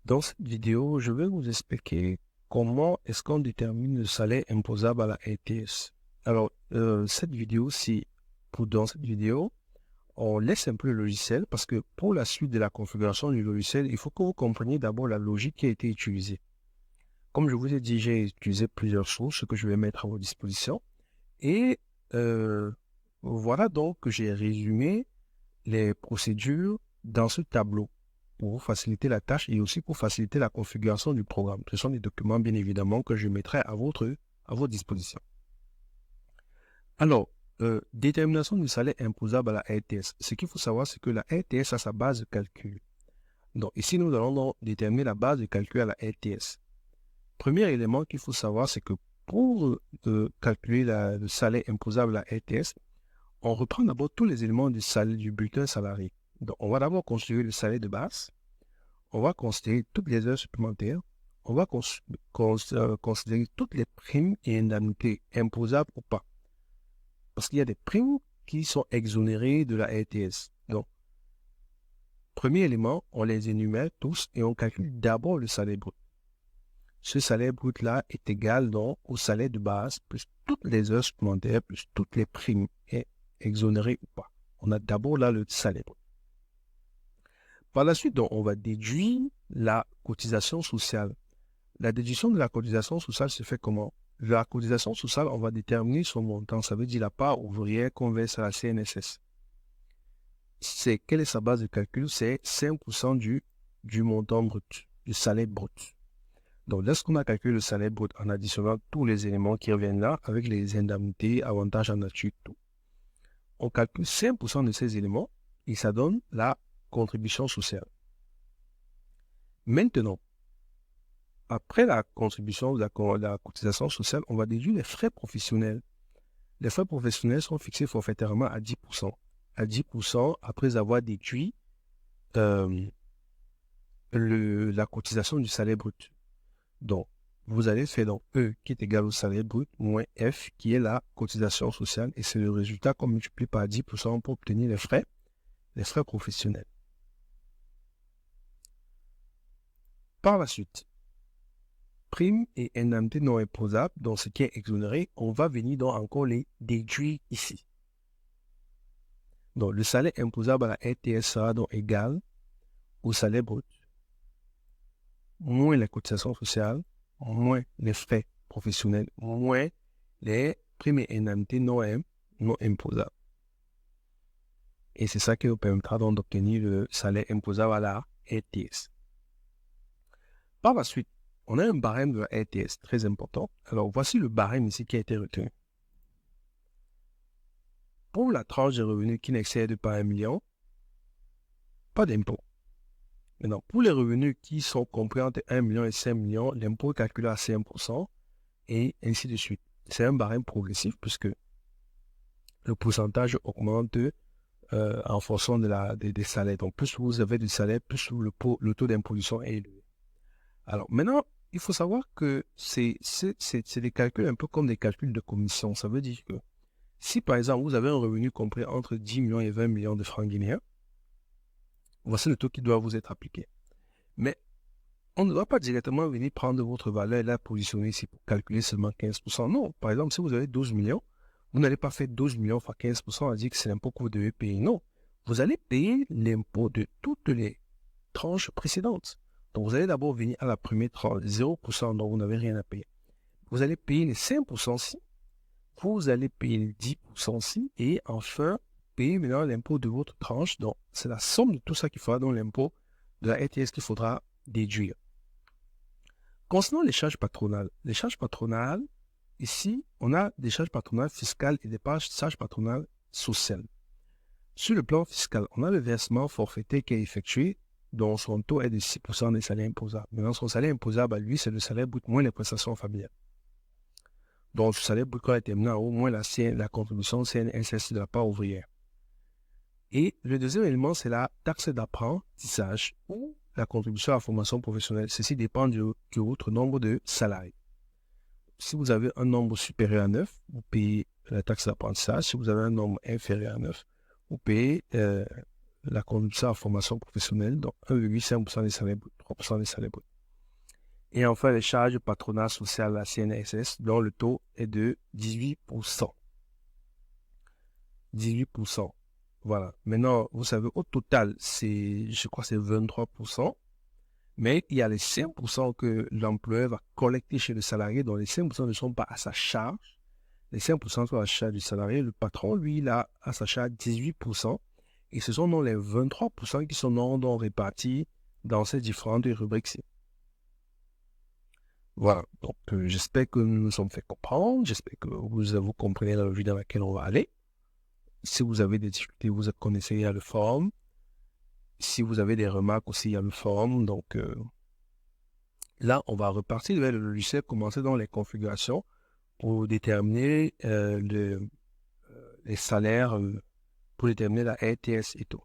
Dans cette vidéo, je vais vous expliquer comment est-ce qu'on détermine le salaire imposable à la RTS. Alors, dans cette vidéo, on laisse un peu le logiciel parce que pour la suite de la configuration du logiciel, il faut que vous compreniez d'abord la logique qui a été utilisée. Comme je vous ai dit, j'ai utilisé plusieurs sources que je vais mettre à votre disposition. Et voilà donc que j'ai résumé les procédures dans ce tableau pour vous faciliter la tâche et aussi pour faciliter la configuration du programme. Ce sont des documents, bien évidemment, que je mettrai à votre disposition. Alors, détermination du salaire imposable à la RTS. Ce qu'il faut savoir, c'est que la RTS a sa base de calcul. Donc, ici, nous allons donc déterminer la base de calcul à la RTS. Premier élément qu'il faut savoir, c'est que pour calculer le salaire imposable à la RTS, on reprend d'abord tous les éléments du salaire du bulletin salarié. Donc, on va d'abord construire le salaire de base. On va considérer toutes les heures supplémentaires. On va considérer toutes les primes et indemnités imposables ou pas. Parce qu'il y a des primes qui sont exonérées de la RTS. Donc, premier élément, on les énumère tous et on calcule d'abord le salaire brut. Ce salaire brut-là est égal donc au salaire de base plus toutes les heures supplémentaires plus toutes les primes exonérées ou pas. On a d'abord là le salaire brut. Par la suite, donc, on va déduire la cotisation sociale. La déduction de la cotisation sociale se fait comment? La cotisation sociale, on va déterminer son montant. Ça veut dire la part ouvrière qu'on verse à la CNSS. Quelle est sa base de calcul? C'est 5% du montant brut, du salaire brut. Donc, lorsqu'on a calculé le salaire brut en additionnant tous les éléments qui reviennent là, avec les indemnités, avantages en nature, tout, on calcule 5% de ces éléments et ça donne la contribution sociale. Maintenant, après la contribution de la cotisation sociale, on va déduire les frais professionnels. Les frais professionnels sont fixés forfaitairement à 10%. À 10% après avoir déduit la cotisation du salaire brut. Donc, vous allez faire donc E qui est égal au salaire brut moins F qui est la cotisation sociale et c'est le résultat qu'on multiplie par 10% pour obtenir les frais professionnels. Par la suite, primes et indemnités non imposables, donc ce qui est exonéré, on va venir donc encore les déduire ici. Donc, le salaire imposable à la RTS sera donc égal au salaire brut, moins la cotisation sociale, moins les frais professionnels, moins les primes et indemnités non imposables. Et c'est ça qui nous permettra donc d'obtenir le salaire imposable à la RTS. Par la suite, on a un barème de la RTS très important. Alors, voici le barème ici qui a été retenu. Pour la tranche de revenus qui n'excède pas 1 million, pas d'impôt. Maintenant, pour les revenus qui sont compris entre 1 million et 5 millions, l'impôt est calculé à 5% et ainsi de suite. C'est un barème progressif puisque le pourcentage augmente en fonction des salaires. Donc, plus vous avez de salaire, plus le taux d'imposition est élevé. Alors, maintenant, il faut savoir que c'est des calculs un peu comme des calculs de commission. Ça veut dire que si, par exemple, vous avez un revenu compris entre 10 millions et 20 millions de francs guinéens, voici le taux qui doit vous être appliqué. Mais on ne doit pas directement venir prendre votre valeur et la positionner ici pour calculer seulement 15%. Non, par exemple, si vous avez 12 millions, vous n'allez pas faire 12 millions fois 15% à dire que c'est l'impôt que vous devez payer. Non, vous allez payer l'impôt de toutes les tranches précédentes. Donc, vous allez d'abord venir à la première tranche, 0%, dont vous n'avez rien à payer. Vous allez payer les 5%ci, vous allez payer les 10%ci, et enfin, payer maintenant l'impôt de votre tranche. Donc, c'est la somme de tout ça qu'il faudra dans l'impôt de la RTS qu'il faudra déduire. Concernant les charges patronales, ici, on a des charges patronales fiscales et des charges patronales sociales. Sur le plan fiscal, on a le versement forfaitaire qui est effectué, dont son taux est de 6% des salaires imposables. Maintenant, son salaire imposable à lui, c'est le salaire brut moins les prestations familiales. Donc, le salaire brut est terminé au moins la contribution CNSS de la part ouvrière. Et le deuxième élément, c'est la taxe d'apprentissage ou la contribution à la formation professionnelle. Ceci dépend de votre nombre de salariés. Si vous avez un nombre supérieur à 9, vous payez la taxe d'apprentissage. Si vous avez un nombre inférieur à 9, vous payez la contribution à la formation professionnelle, donc 1,5% des salaires bruts, 3% des salaires bruts. Et enfin, les charges patronat social à la CNSS, dont le taux est de 18%. 18%. Voilà. Maintenant, vous savez, au total, je crois que c'est 23%. Mais il y a les 5% que l'employeur va collecter chez le salarié, dont les 5% ne sont pas à sa charge. Les 5% sont à la charge du salarié. Le patron, lui, il a à sa charge 18%. Et ce sont donc les 23% qui sont donc répartis dans ces différentes rubriques-ci. Voilà. Donc, j'espère que nous nous sommes fait comprendre. J'espère que vous comprenez la logique dans laquelle on va aller. Si vous avez des difficultés, vous connaissez, il y a le forum. Si vous avez des remarques aussi, il y a le forum. Donc, là, on va repartir vers le logiciel, commencer dans les configurations pour déterminer les salaires, pour déterminer la RTS et tout.